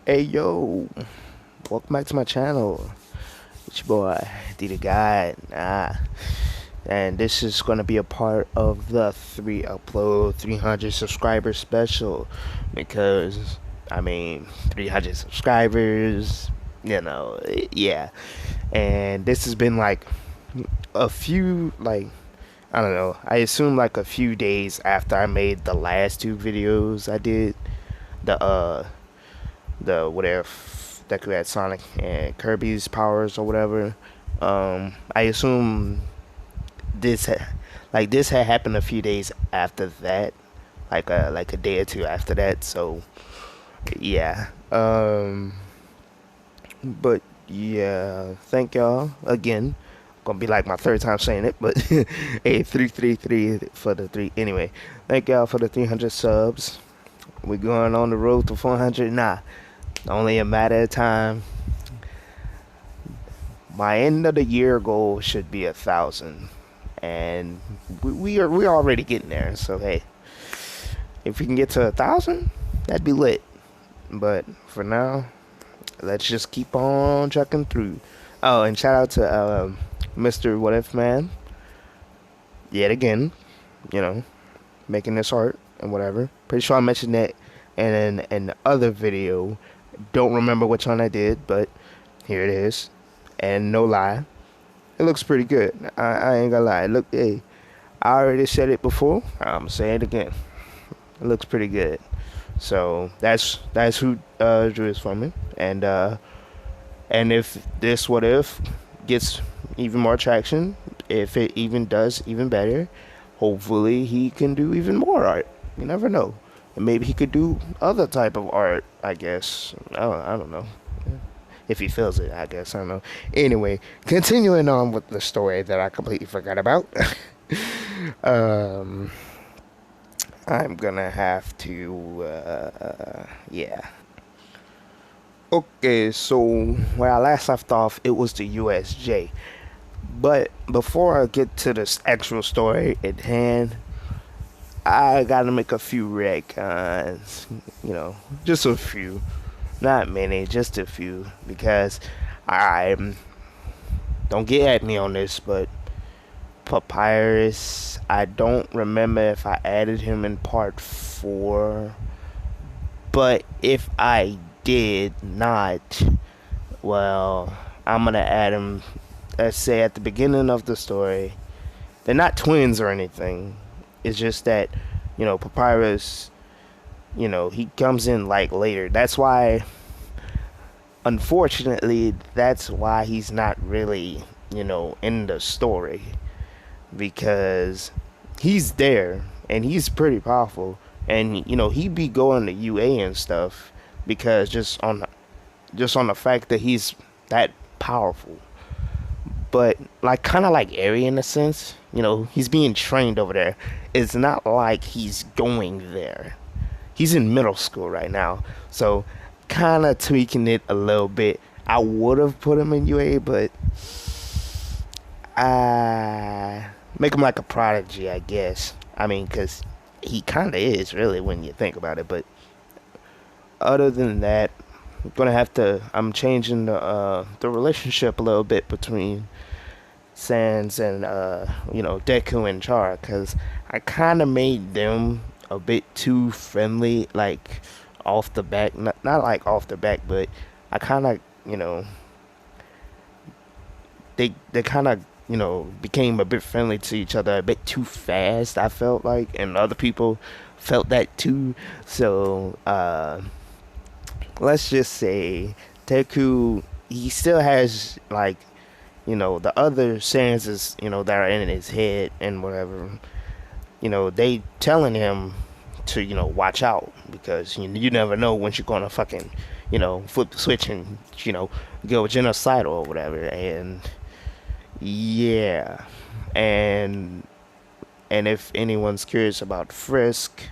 Hey yo, welcome back to my channel. It's your boy, D the God. And this is gonna be a part of the 300 subscriber special because 300 subscribers, yeah. And this has been like a few I don't know. I assume like a few days after I made the last two videos I did, the the whatever Deku had Sonic and Kirby's powers or whatever. I assume this had happened a few days after that, like a day or two after that. So yeah. But yeah, thank y'all again. Gonna be like my third time saying it, but hey, 333 for the three. Anyway, thank y'all for the 300 subs. We're going on the road to 400. Nah, only a matter of time. My end of the year goal should be 1,000, and we're already getting there. So hey, if we can get to 1,000, that'd be lit. But for now, let's just keep on trucking through. Oh, and shout out to Mr. What If Man yet again. You know, making this art and whatever. Pretty sure I mentioned that in an other video. Don't remember which one I did, but here it is. And no lie, it looks pretty good. I ain't gonna lie. Look, hey, I already said it before. I'm saying it again. It looks pretty good. So that's who drew this for me. And if this what if gets even more traction, if it even does even better, hopefully he can do even more art. You never know. And maybe he could do other type of art, I guess. I don't know. If he feels it, I guess. I don't know. Anyway, continuing on with the story that I completely forgot about. I'm gonna have to, yeah. Okay, so where I last left off, it was the USJ. But before I get to this actual story at hand, I gotta make a few retcons. Just a few. Not many, just a few. Because don't get at me on this, but Papyrus, I don't remember if I added him in part 4. But if I did not, well, I'm gonna add him, let's say, at the beginning of the story. They're not twins or anything. It's just that, Papyrus, he comes in like later. That's why, unfortunately, that's why he's not really, in the story. Because he's there and he's pretty powerful. And, he be going to UA and stuff because just on the fact that he's that powerful. But like kind of like Eri in a sense, he's being trained over there. It's not like he's going there. He's in middle school right now, so kind of tweaking it a little bit. I would have put him in UA, but I make him like a prodigy, I guess. I mean, because he kind of is really when you think about it. But other than that, I'm changing the relationship a little bit between Sans and Deku and Char, because I kind of made them a bit too friendly, like off the back. Not like off the back, but I kind of they kind of became a bit friendly to each other a bit too fast, I felt like, and other people felt that too. So let's just say Deku, he still has like the other senses that are in his head and whatever, they telling him to watch out, because you never know when you're gonna fucking flip the switch and go genocidal or whatever. And yeah, and if anyone's curious about Frisk,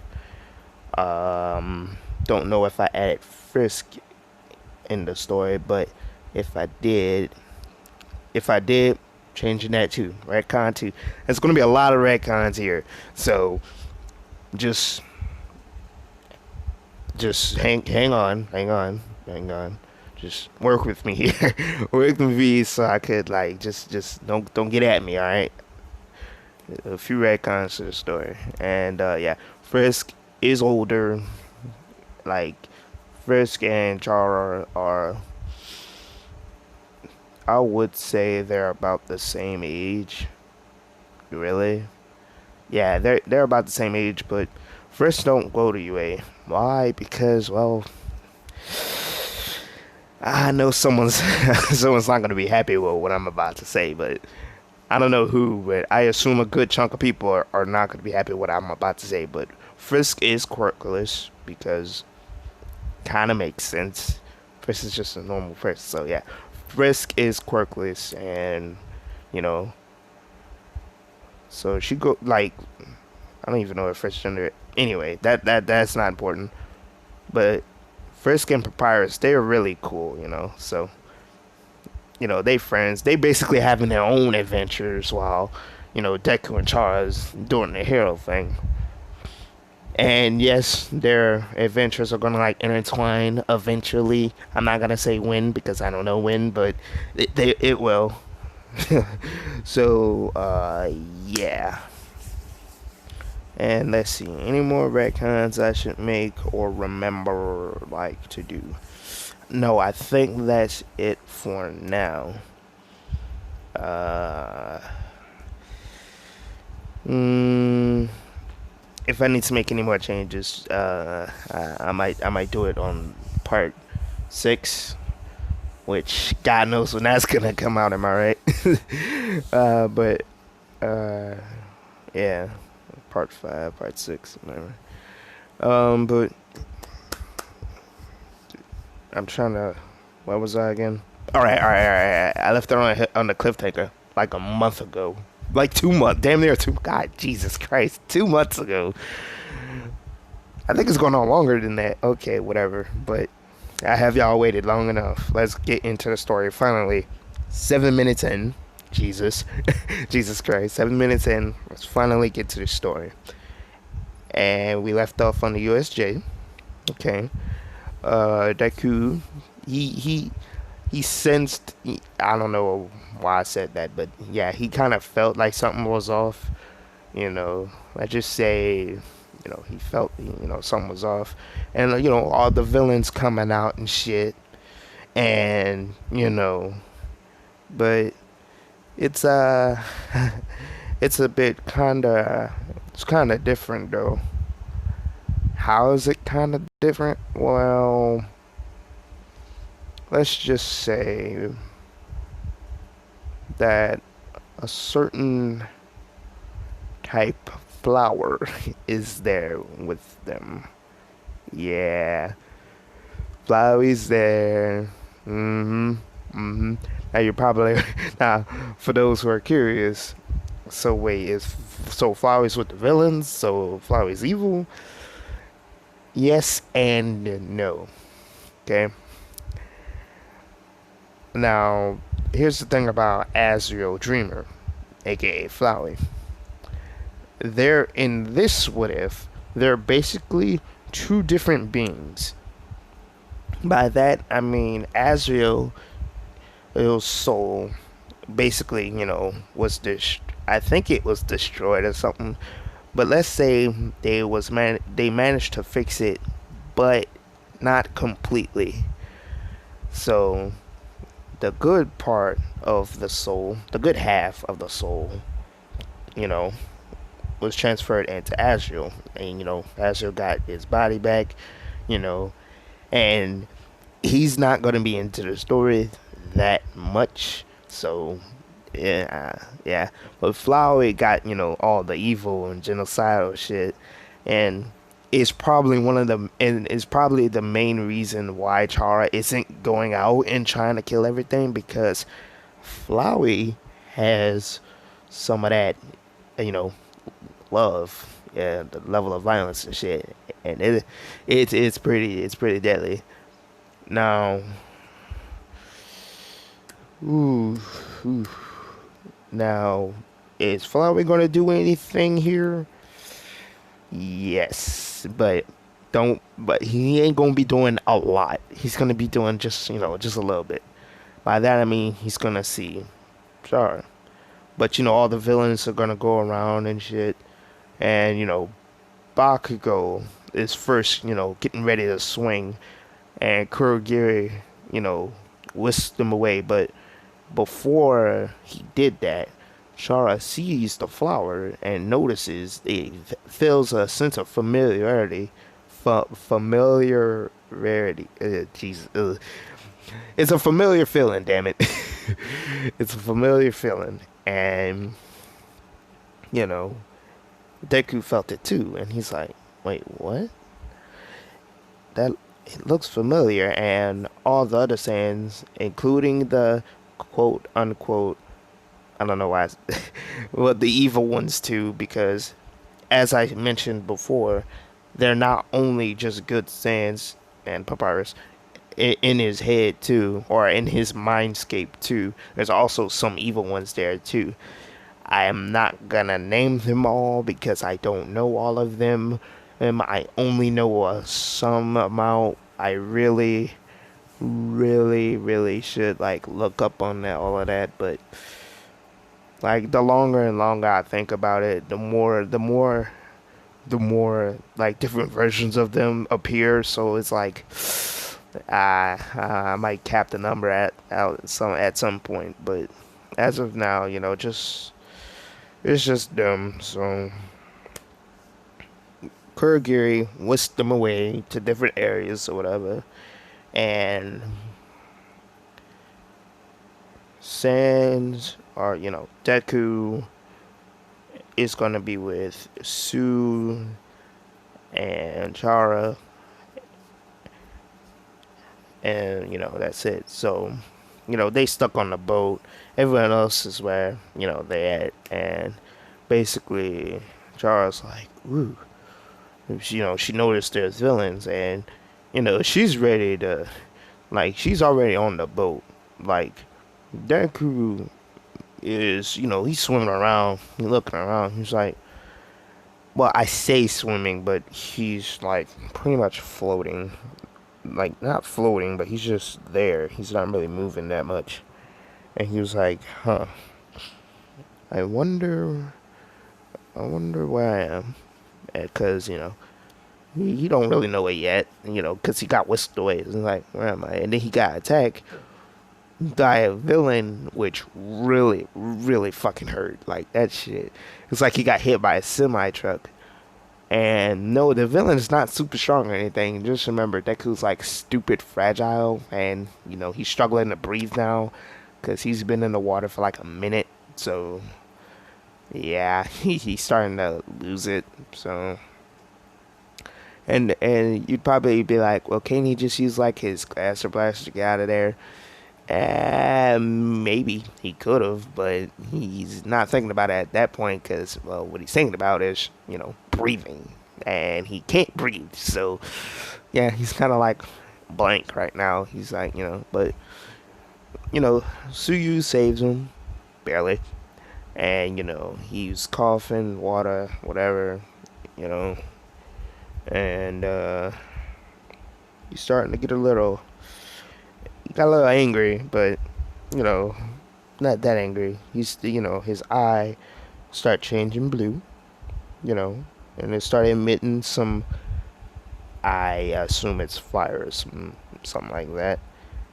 don't know if I added Frisk in the story, but if I did, changing that too. Retcon too. There's gonna be a lot of retcons here, so just hang on. Hang on. Just work with me here. Work with me so I could like just don't get at me, all right? A few retcons to the story, and yeah, Frisk is older. Like Frisk and Chara are, I would say they're about the same age. Really? Yeah, they're about the same age, but Frisk don't go to UA. Why? Because well, I know someone's someone's not gonna be happy with what I'm about to say, but I don't know who, but I assume a good chunk of people are not gonna be happy with what I'm about to say. But Frisk is quirkless because kind of makes sense. Frisk is just a normal person, so yeah. Frisk is quirkless, and you know, so she go like I don't even know if Frisk gender. Anyway, that's not important. But Frisk and Papyrus, they're really cool, So they friends. They basically having their own adventures while Deku and Chara's doing the hero thing. And yes, their adventures are gonna like intertwine eventually. I'm not gonna say when because I don't know when, but it will. So yeah. And let's see, any more retcons I should make or remember like to do? No, I think that's it for now. Uh, mm, if I need to make any more changes, I might do it on part 6, which God knows when that's gonna come out. Am I right? But uh, yeah, part 5, part 6, whatever. But I'm trying to. What was I again? All right. I left it on the cliffhanger like a month ago, like 2 months, damn near two. God, Jesus Christ, 2 months ago. I think it's going on longer than that. Okay, whatever. But I have y'all waited long enough. Let's get into the story. Finally, 7 minutes in. Jesus, Jesus Christ, 7 minutes in. Let's finally get to the story. And we left off on the USJ. Okay. Deku, he sensed. I don't know why I said that, but yeah, he kind of felt like something was off. Let's just say, he felt, something was off, and all the villains coming out and shit, and but it's it's a bit it's kind of different though. How is it kind of different? Well, let's just say that a certain type of flower is there with them. Yeah, Flowey's there. Now you're probably now for those who are curious. So wait, so Flowey's with the villains? So Flowey's evil? Yes and no. Okay. Now, here's the thing about Azrael Dreamer, aka Flowey. They're in this what if, they're basically two different beings. By that I mean Azrael's soul basically, was I think it was destroyed or something. But let's say they managed to fix it, but not completely. So the good part of the soul, the good half of the soul, you know, was transferred into Azrael, and Azrael got his body back, you know, and he's not gonna be into the story that much. So yeah. But Flowey got all the evil and genocidal shit, and is probably the main reason why Chara isn't going out and trying to kill everything, because Flowey has some of that, you know, love, yeah, the level of violence and shit, and it's pretty deadly. Now, ooh, ooh. Now, is Flowey gonna do anything here? Yes, but Don't, but he ain't gonna be doing a lot. He's gonna be doing just, just a little bit. By that I mean he's gonna see, sure. But all the villains are gonna go around and shit, and Bakugo is first, getting ready to swing, and Kurogiri, you know, whisked him away. But before he did that, Chara sees the flower and notices it feels a sense of familiarity. Familiarity. Jesus. It's a familiar feeling, damn it. It's a familiar feeling. And, you know, Deku felt it too. And he's like, wait, what? That it looks familiar. And all the other Saiyans, including the quote unquote, I don't know why, well, the evil ones too, because as I mentioned before, they're not only just good Saiyans and Papyrus in his head too, or in his mindscape too. There's also some evil ones there too. I am not gonna name them all because I don't know all of them. I only know some amount. I really, really, really should like look up on that all of that. But like the longer and longer I think about it, the more like different versions of them appear. So it's like I might cap the number at some point. But as of now, just it's just them. So Kurogiri whisked them away to different areas or whatever, and Sans or Deku is gonna be with Sue and Chara, and that's it. So they stuck on the boat. Everyone else is where they at, and basically Chara's like, ooh, she noticed there's villains, and she's ready to, like, she's already on the boat. Like Deku is, he's swimming around, he's looking around. He's like, well, I say swimming, but he's like pretty much floating. Like, not floating, but he's just there. He's not really moving that much. And he was like, huh, I wonder, where I am. Because, he don't really know it yet, because he got whisked away. He's like, where am I? And then he got attacked by a villain, which really, really fucking hurt. Like, that shit. It's like he got hit by a semi truck. And no, the villain is not super strong or anything. Just remember, Deku's like stupid fragile, and he's struggling to breathe now because he's been in the water for like a minute. So yeah, he's starting to lose it. So and you'd probably be like, well, can't he just use like his Blaster Blaster to get out of there? Maybe he could have, but he's not thinking about it at that point because, well, what he's thinking about is, breathing, and he can't breathe. So, yeah, he's kind of like blank right now. He's like, but, Suyu saves him, barely, and, he's coughing, water, whatever, you know, and, he's starting to get he got a little angry, but not that angry. He's his eye start changing blue, and it started emitting some. I assume it's fire or something like that.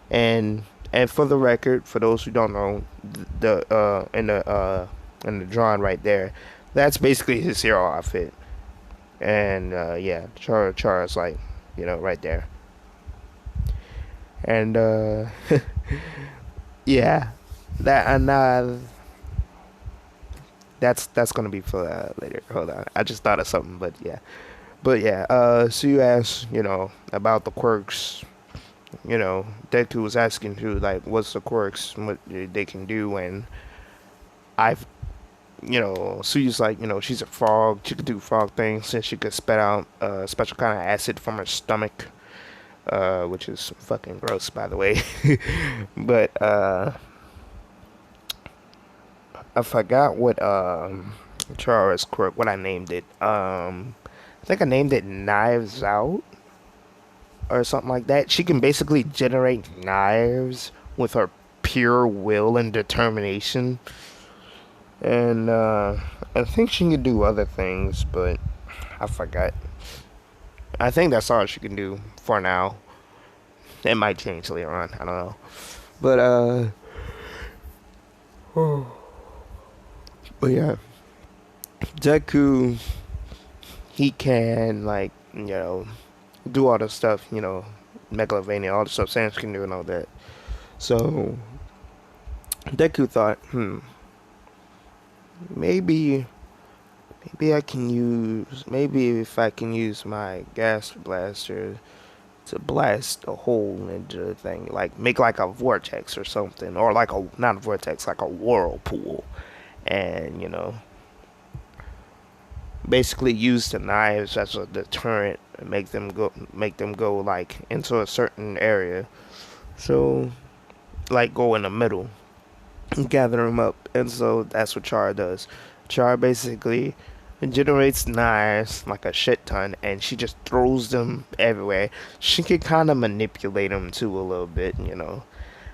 And for the record, for those who don't know, the in the drawing right there, that's basically his hero outfit. And yeah, Chara's like right there. And yeah, that's gonna be for later. Hold on, I just thought of something, but yeah. So you asked, about the quirks. Deku was asking too, like, what's the quirks, what they can do, and I've, Suyu's like, she's a frog. She could do frog things, and she could spit out special kind of acid from her stomach. Which is fucking gross, by the way. But I forgot what Chara's quirk, what I named it. I think I named it Knives Out or something like that. She can basically generate knives with her pure will and determination. And I think she can do other things, but I forgot. I think that's all she can do for now. It might change later on. I don't know. But but yeah, Deku, he can like do all the stuff, Megalovania, all the stuff Sans can do and all that. So Deku thought, maybe maybe if I can use my gas blaster to blast a hole into the thing, like make like a vortex or something, or like a not a vortex, like a whirlpool, and basically use the knives as a deterrent and make them go like into a certain area. So like go in the middle and gather them up, and so that's what Char does. Char basically generates knives like a shit ton, and she just throws them everywhere. She can kind of manipulate them too a little bit.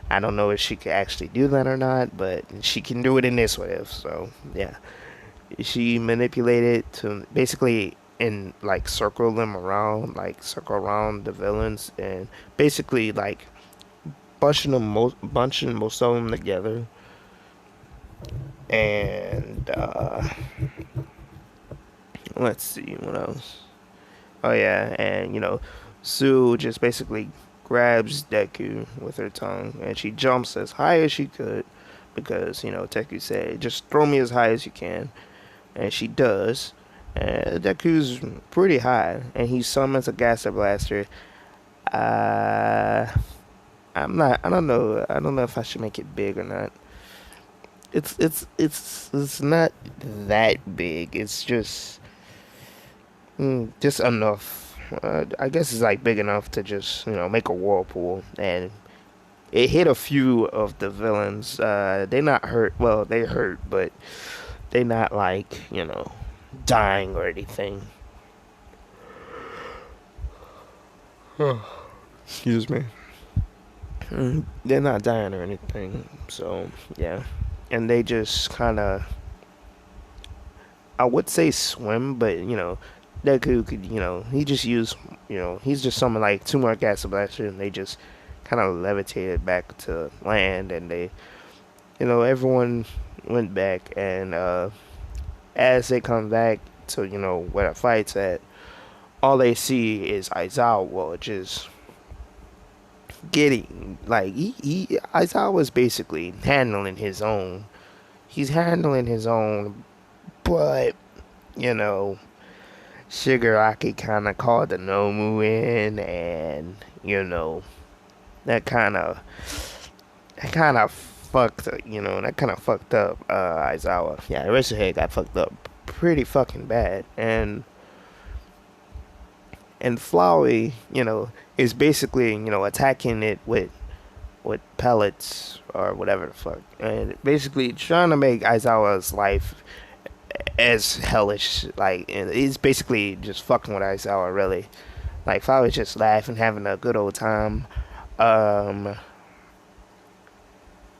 I don't know if she could actually do that or not, but she can do it in this way. So yeah, she manipulated to basically and like circle them around, like circle around the villains, and basically like bunching most of them together. And let's see what else. Oh yeah, and Sue just basically grabs Deku with her tongue, and she jumps as high as she could because Deku said, "Just throw me as high as you can," and she does. And Deku's pretty high, and he summons a Gaster Blaster. Uh, I'm not. I don't know. I don't know if I should make it big or not. It's not that big. It's just enough. I guess it's like big enough to just make a whirlpool, and it hit a few of the villains. They not hurt. Well, they hurt, but they not like dying or anything. Excuse me. They're not dying or anything. So yeah, and they just kind of, I would say swim, but Deku could, he just used, he's just summoned like two more gas blasters, and they just kind of levitated back to land, and they, everyone went back, and as they come back to, where the fight's at, all they see is Aizawa just getting, like, Aizawa was basically handling his own. He's handling his own, but, you know, Shigaraki kind of called the Nomu in, and that kind of fucked, that kind of fucked up Aizawa. Yeah, the rest of head got fucked up pretty fucking bad, and Flowey, is basically attacking it with pellets or whatever the fuck, and basically trying to make Aizawa's life as hellish. Like, he's basically just fucking with Aizawa, really. Like, Flowey's just laughing, having a good old time. Um,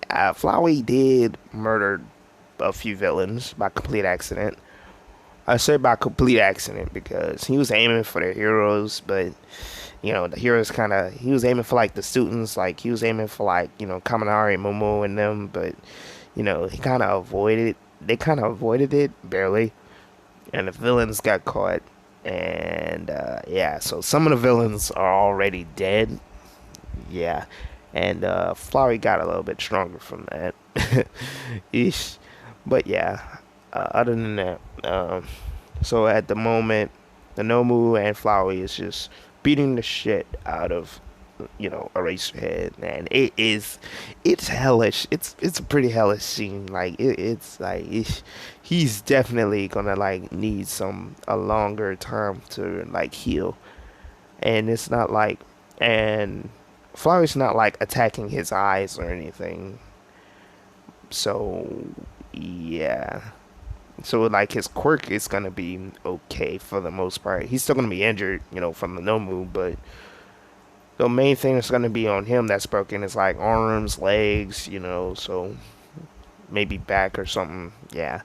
Flowey did murder a few villains by complete accident. I say by complete accident because he was aiming for the heroes, but the heroes he was aiming for like the students, like he was aiming for like Kaminari, Momo, and them, but he kind of avoided. They kind of avoided it barely, and the villains got caught. And yeah, so some of the villains are already dead. Yeah, and Flowery got a little bit stronger from that. Ish. But yeah, other than that, so at the moment, the Nomu and Flowery is just beating the shit out of Eraserhead, and it's hellish. It's a pretty hellish scene. Like it's like he's definitely gonna like need a longer time to like heal, and it's not like and Flowery's not like attacking his eyes or anything. So yeah, So like his quirk is gonna be okay for the most part. He's still gonna be injured, from the Nomu, but the main thing that's gonna be on him that's broken is like arms, legs, so maybe back or something. Yeah,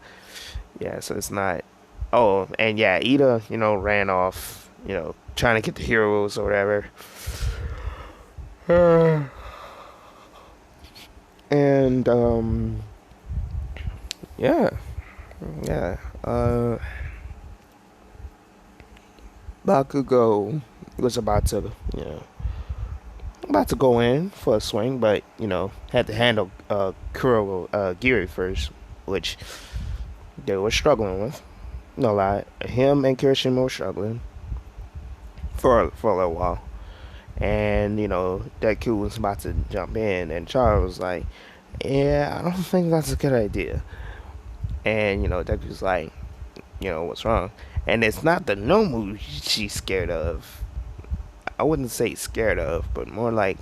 yeah. So it's not. Oh, and yeah, Ida, ran off, trying to get the heroes or whatever. And yeah, yeah. Bakugo was about to go in for a swing, but had to handle Kuro Giri first, which they were struggling with. No lie, him and Kirishima were struggling for a little while, and Deku was about to jump in, and Chara was like, "Yeah, I don't think that's a good idea." And Deku's like, "What's wrong?" And it's not the Nomu she's scared of. I wouldn't say scared of, but more like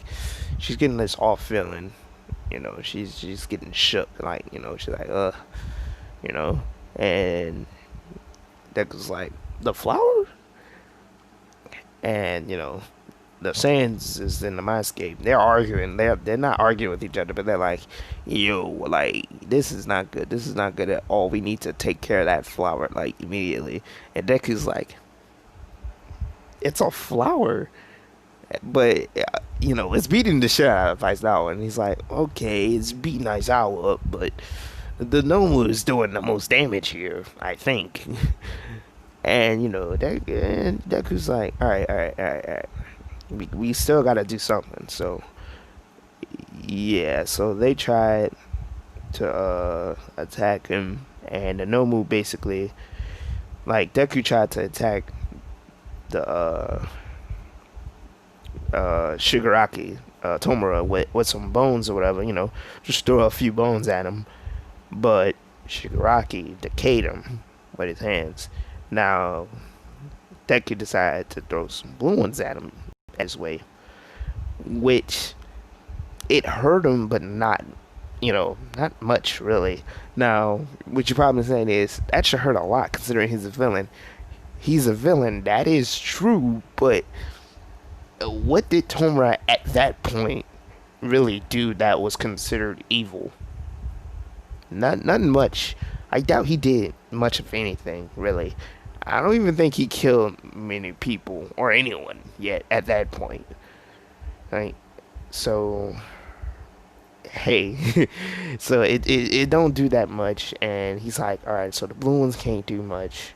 she's getting this off feeling. She's getting shook. Like, she's like, you know. And Deku's like, the flower? And, the Saiyans is in the mindscape. They're arguing. They're not arguing with each other, but they're like, yo, like, this is not good. This is not good at all. We need to take care of that flower, like, immediately. And Deku's like, it's a flower. But it's beating the shit out of Aizawa, and he's like, okay, it's beating Aizawa up, but the Nomu is doing the most damage here, I think. And Deku's like, all right, all right, all right, all right. We still gotta do something. So yeah, so they tried to attack him, and the Nomu basically, like, Deku tried to attack the Shigaraki, Tomura, with some bones or whatever, just throw a few bones at him. But Shigaraki decayed him with his hands. Now, Deku decided to throw some blue ones at him as way, which it hurt him, but not much really. Now, what you're probably saying is that should hurt a lot considering he's a villain. He's a villain, that is true, but what did Tomura at that point really do that was considered evil? Nothing much. I doubt he did much of anything, really. I don't even think he killed many people or anyone yet at that point. Right? So, hey, so it don't do that much, and he's like, all right, so the blue ones can't do much.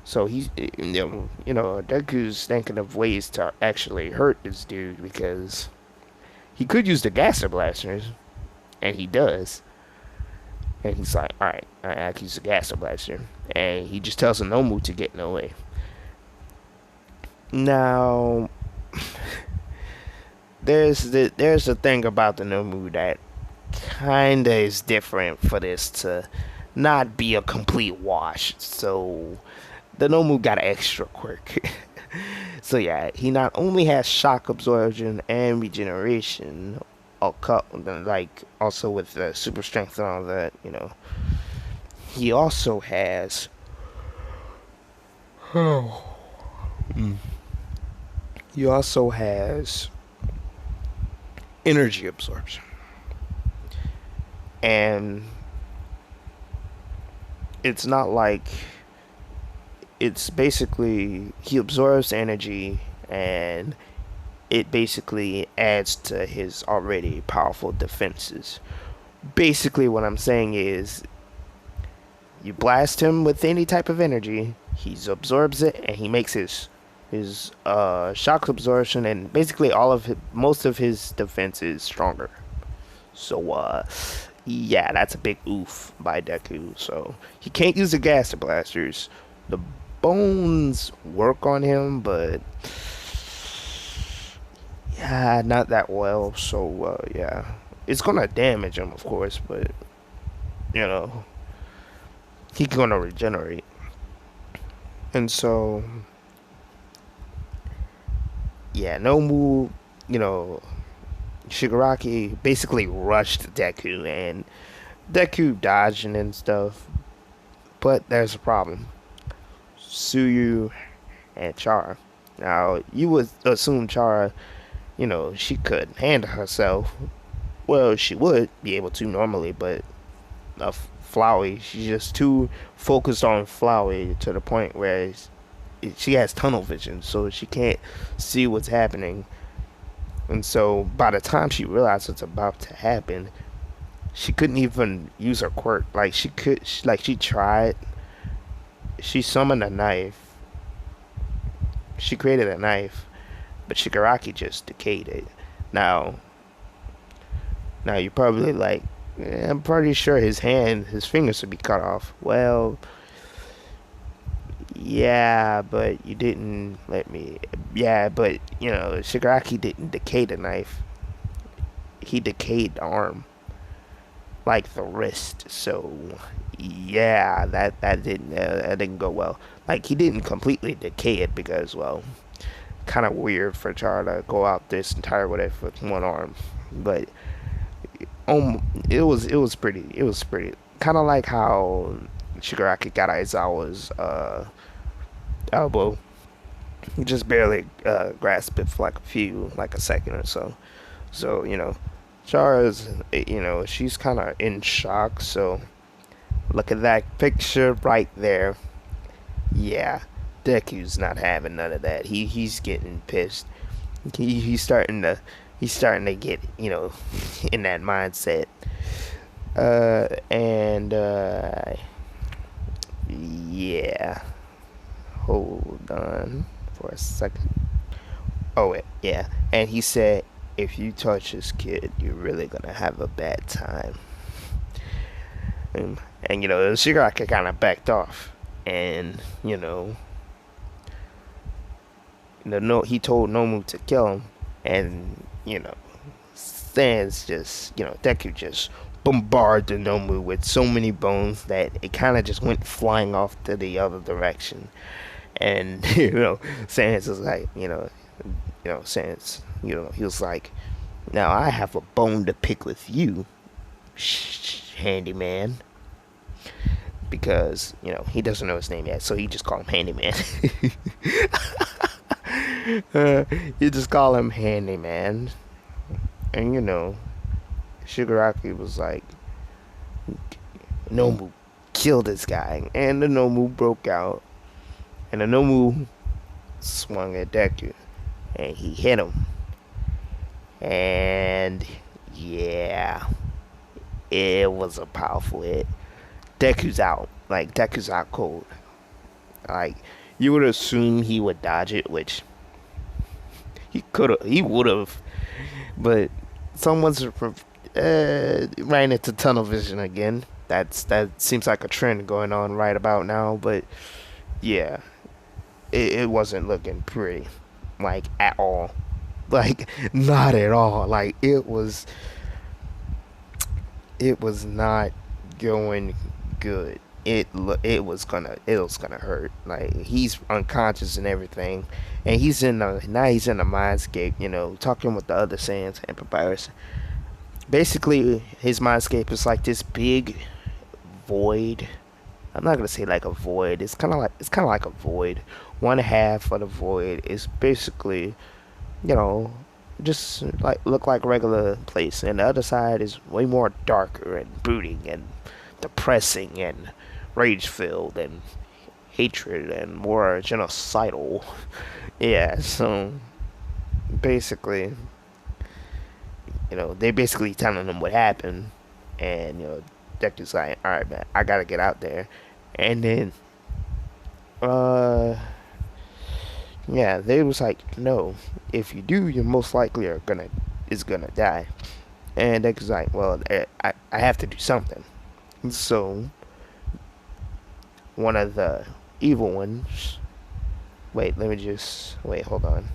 So he's, Deku's thinking of ways to actually hurt this dude because he could use the gaster blasters, and he does. And he's like, all right, I can use the gaster blaster, and he just tells Nomu to get in the way. Now, there's the thing about the Nomu that kinda is different for this to not be a complete wash. So the Nomu got an extra quirk. So yeah, he not only has shock absorption and regeneration, like also with super strength and all that, he also has. Oh. He also has energy absorption, and it's not like it's basically he absorbs energy and it basically adds to his already powerful defenses. Basically, what I'm saying is you blast him with any type of energy, he absorbs it, and he makes his shock absorption and basically most of his defenses stronger. So yeah, that's a big oof by Deku. So he can't use the gaster blasters. The bones work on him, but yeah, not that well. So yeah, it's gonna damage him, of course, but you know he's gonna regenerate. And so yeah, Nomu, you know, Shigaraki basically rushed Deku, and Deku dodging and stuff, But there's a problem. Suyu and Chara. Now, you would assume Chara, she could handle herself. Well, she would be able to normally, but Flowey, she's just too focused on Flowey to the point where she has tunnel vision, so she can't see what's happening. And so by the time she realized what's about to happen, she couldn't even use her quirk. Like she tried. She summoned a knife. She created a knife, but Shigaraki just decayed it. Now, now you're probably like, I'm pretty sure his fingers would be cut off. Well, yeah, but you didn't let me. Yeah, but Shigaraki didn't decay the knife. He decayed the arm, like the wrist. So, yeah, that didn't go well. Like he didn't completely decay it because, well, kind of weird for Char to go out this entire whatever with one arm, but it was pretty kind of like how Shigaraki got Aizawa's elbow. He just barely grasped it for like a second or so. So Chara's she's kind of in shock. So look at that picture right there. Yeah, Deku's not having none of that. He's getting pissed. He's starting to get in that mindset. And yeah, hold on for a second. Oh wait, yeah, and he said if you touch this kid, you're really gonna have a bad time. And Shigaraki kind of backed off, and no, he told Nomu to kill him, and Sans just Deku just bombarded Nomu with so many bones that it kind of just went flying off to the other direction, and Sans was like Sans he was like, now I have a bone to pick with you, handyman, because he doesn't know his name yet, so he just call him handyman. You just call him handyman, and Shigaraki was like, Nomu, kill this guy, and the Nomu broke out, and the Nomu swung at Deku, and he hit him, and yeah, it was a powerful hit. Deku's out, Deku's out cold. Like, you would assume he would dodge it, which he would have, but someone's ran into tunnel vision again. That seems like a trend going on right about now, but yeah, it wasn't looking pretty, at all, not at all. It was not going good. It was gonna hurt. He's unconscious and everything, and he's in the mindscape. Talking with the other Saiyans and Papyrus. Basically, his mindscape is like this big void. I'm not gonna say like a void. It's kind of like a void. One half of the void is basically, just look like regular place, and the other side is way more darker and brooding and depressing and rage filled and hatred and more genocidal. Yeah, so basically, they basically telling him what happened, and Deku's like, all right, man, I gotta get out there, and then yeah, they was like, no, if you do, you're most likely is gonna die, and Deku's like, well, I have to do something, so one of the evil ones. Wait, hold on.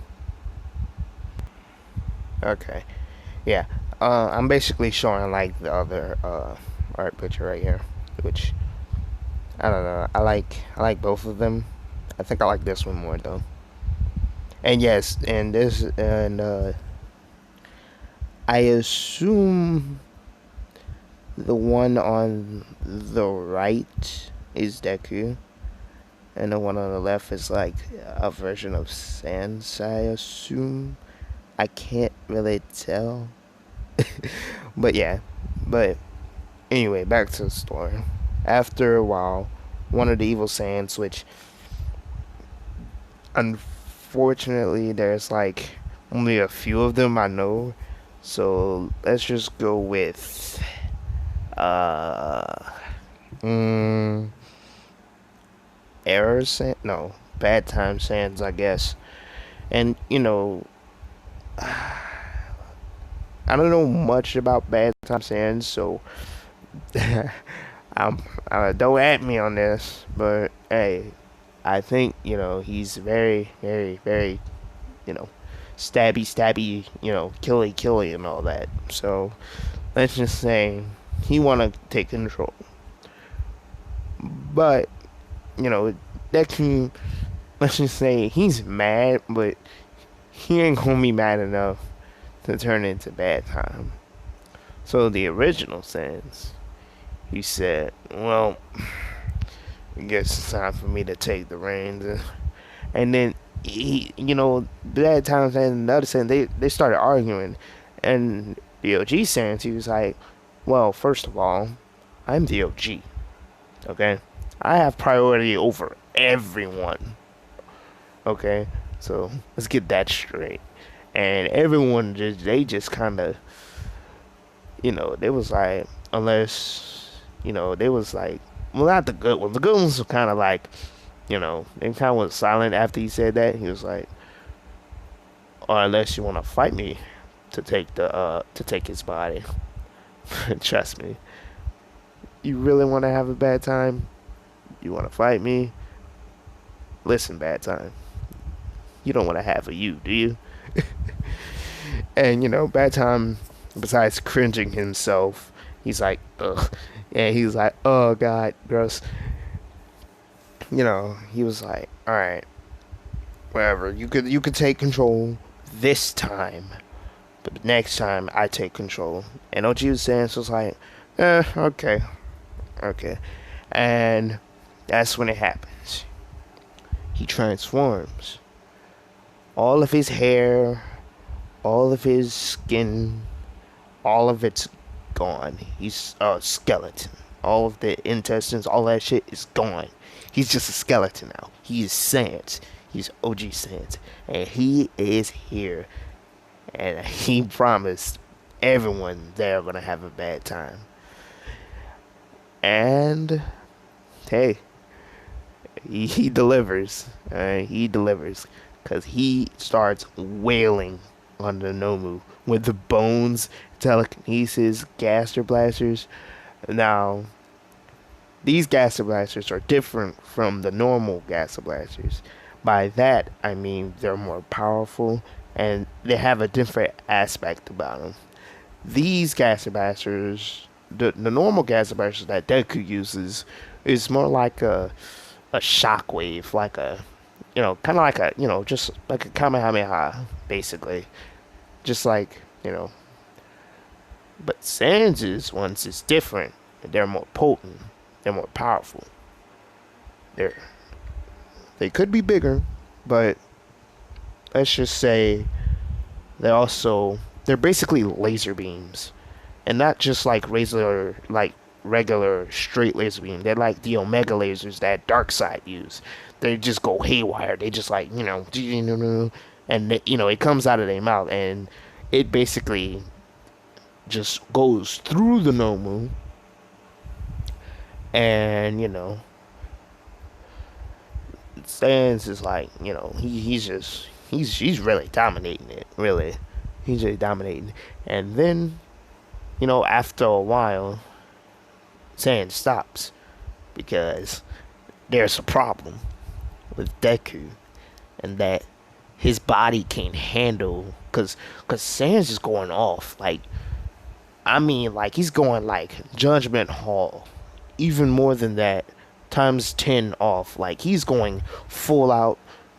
Okay. Yeah. I'm basically showing the other art picture right here, which I don't know. I like both of them. I think I like this one more though. And yes, I assume the one on the right is Deku, and the one on the left is like a version of Sans, I assume. I can't really tell. But yeah, but anyway, back to the story. After a while, one of the evil Saiyans, which unfortunately there's like only a few of them I know, so let's just go with uh, mm, error Sand, no, bad time Sands, I guess. And I don't know much about bad time Sands, so I'm don't at me on this, but hey, I think he's very, very, very you know stabby, stabby, killy, killy, and all that. So let's just say he want to take control, but that can let's just say he's mad, but he ain't gonna be mad enough to turn into bad time. So the original sense, he said, "Well, I guess it's time for me to take the reins." And then bad times and another sense, they started arguing, and the OG sense, he was like, "Well, first of all, I'm the OG, okay? I have priority over everyone, okay? So let's get that straight." And everyone just kind of, they was like, unless, they was like, well, not the good ones. The good ones were kind of like, they kind of went silent after he said that. He was like, or unless you want to fight me to take his body. Trust me. You really want to have a bad time? You want to fight me? Listen, bad time. You don't want to have a you, do you? And bad time. Besides cringing himself, he's like, ugh, and he's like, oh god, gross. He was like, all right, whatever. You could take control this time, but next time I take control. And OG was saying, so was like, okay, okay, and that's when it happens. He transforms. All of his hair, all of his skin, all of it's gone. He's a skeleton. All of the intestines, all that shit is gone. He's just a skeleton now. He is Sans. He's OG Sans. And he is here. And he promised everyone they're going to have a bad time. And, hey, he delivers. He delivers. Because he starts wailing on the Nomu with the bones, telekinesis, gaster blasters. Now, these gaster blasters are different from the normal gaster blasters. By that, I mean they're more powerful and they have a different aspect about them. These gaster blasters, the normal gaster blasters that Deku uses, is more like a shockwave, like a kind of like a just like a Kamehameha, basically, just like But Sans's ones is different. They're more potent. They're more powerful. They're they could be bigger, but let's just say they're basically laser beams, and not just like regular straight laser beam. They're like the Omega lasers that Darkseid use. They just go haywire. They just like and it comes out of their mouth, and it basically just goes through the Nomu, and Sans is like he's really dominating it, really. He's really dominating. And then after a while, Sans stops because there's a problem with Deku, and that his body can't handle, cause Sans is going off, like, I mean, like, he's going like Judgment Hall, even more than that, times 10 off. Like, he's going full out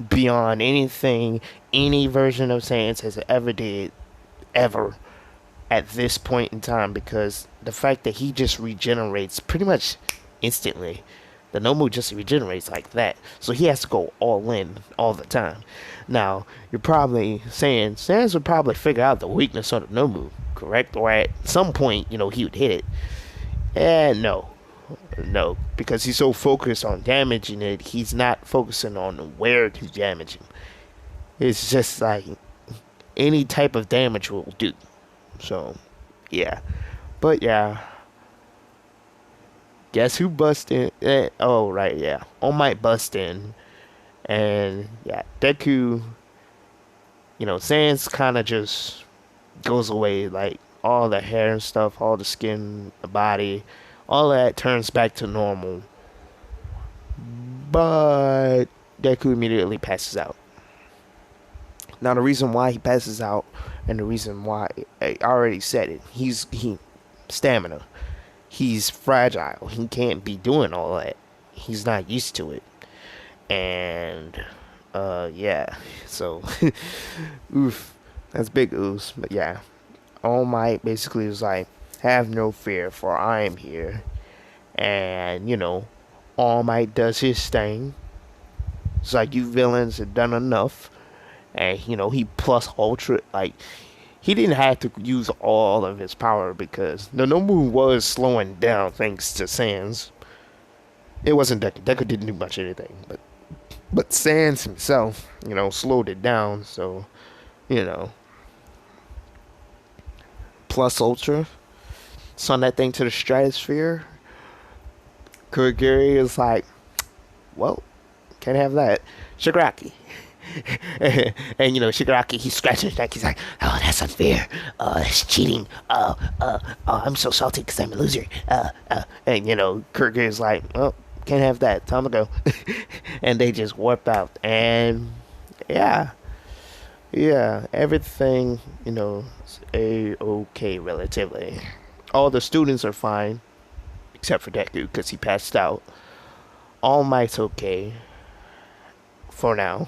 beyond anything any version of Sans has ever did, ever, at this point in time, because the fact that he just regenerates pretty much instantly. The Nomu just regenerates like that. So he has to go all in all the time. Now, you're probably saying Sans would probably figure out the weakness of the Nomu, correct? Or at some point, he would hit it. And no. No, because he's so focused on damaging it, he's not focusing on where to damage him. It's just like any type of damage will do. So, yeah. But yeah, guess who bust in? Oh, right, yeah. All Might bust in. And yeah, Deku, Sans kind of just goes away. Like, all the hair and stuff, all the skin, the body, all that turns back to normal. But Deku immediately passes out. Now, the reason why he passes out, and the reason why I already said it, he stamina. He's fragile. He can't be doing all that. He's not used to it. And yeah. So oof. That's big ooze. But yeah. All Might basically was like, have no fear, for I am here. And, All Might does his thing. It's like, you villains have done enough. And, he plus ultra, like, he didn't have to use all of his power because the Nomu was slowing down thanks to Sans. It wasn't Deku. Deku didn't do much of anything, but Sans himself, slowed it down. So, you know, plus ultra, send that thing to the stratosphere. Kurogiri is like, well, can't have that. Shigaraki. And Shigaraki, he's scratching his neck. He's like, "Oh, that's unfair. That's cheating. I'm so salty because I'm a loser." And Kurogiri is like, "Oh, can't have that. Time to go." And they just warp out. And yeah, everything is a-okay relatively. All the students are fine except for Deku because he passed out. All Might's okay for now.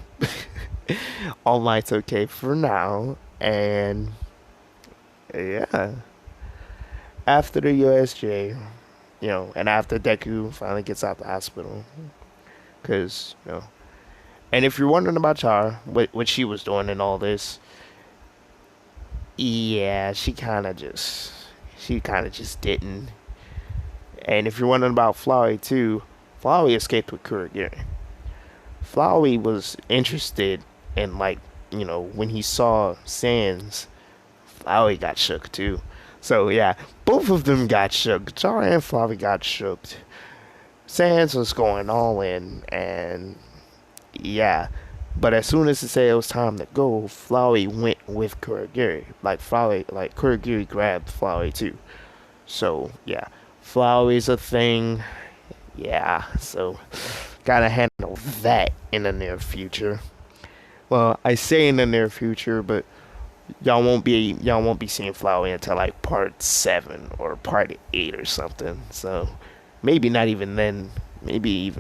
All Might's okay for now. And yeah, after the USJ, and after Deku finally gets out the hospital, because and if you're wondering about Char, what she was doing in all this, yeah, she kind of just didn't. And if you're wondering about Flowey too, Flowey escaped with Kurogiri. Flowey was interested in, like, when he saw Sans, Flowey got shook too. So yeah, both of them got shook. Char and Flowey got shook. Sans was going all in, and yeah. But as soon as it said it was time to go, Flowey went with Kurogiri. Like Kurogiri grabbed Flowey too. So yeah, Flowey's a thing. Yeah, so gotta handle that in the near future. Well, I say in the near future, but y'all won't be seeing Flowey until like part 7 or part 8 or something. So maybe not even then. Maybe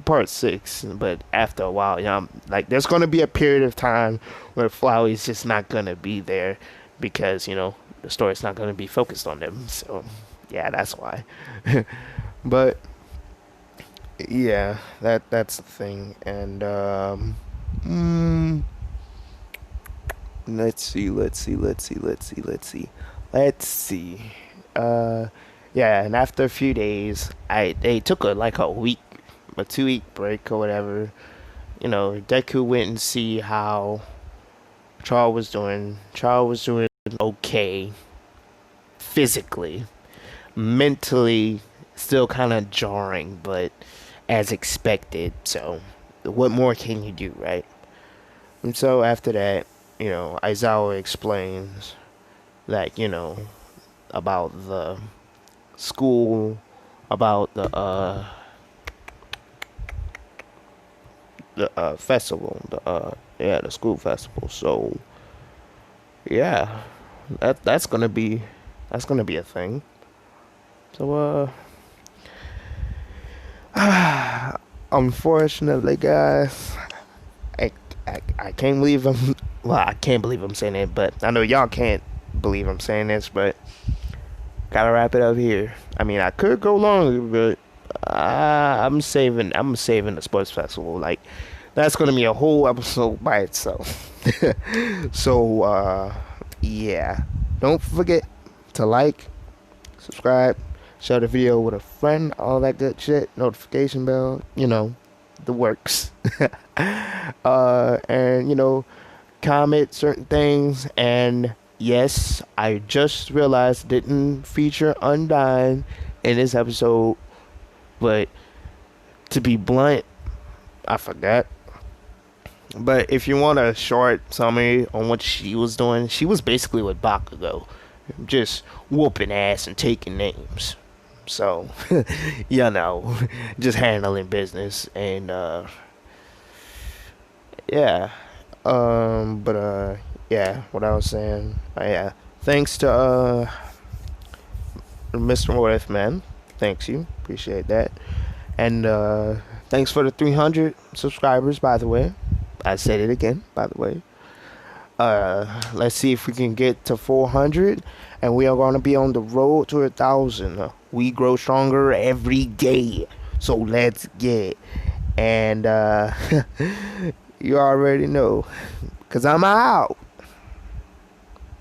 part 6. But after a while, like, there's gonna be a period of time where Flowey's just not gonna be there because the story's not gonna be focused on them. So yeah, that's why. But yeah, that's the thing. And let's see. Yeah, and after a few days, they took a week, a 2-week break or whatever. Deku went and see how Char was doing. Char was doing okay physically. Mentally, still kind of jarring, but as expected. So, what more can you do, right? And so after that, Aizawa explains that, about the school, about the festival, the school festival. So yeah, that's gonna be a thing. So unfortunately, guys, I can't believe I'm. Well, I can't believe I'm saying it, but I know y'all can't believe I'm saying this, but gotta wrap it up here. I mean, I could go longer, but I'm saving the sports festival. Like that's gonna be a whole episode by itself. So yeah. Don't forget to like, subscribe, share the video with a friend, all that good shit, notification bell, the works. And comment certain things. And yes, I just realized didn't feature Undyne in this episode, but to be blunt, I forgot. But if you want a short summary on what she was doing, she was basically with Bakugo, just whooping ass and taking names. So, just handling business. And yeah. Yeah, what I was saying. Yeah. Thanks to Mr. Worth, man. Thanks you. Appreciate that. And thanks for the 300 subscribers, by the way. I said it again, by the way. Let's see if we can get to 400, and we are going to be on the road to 1,000. We grow stronger every day, so let's get it. And you already know, because I'm out.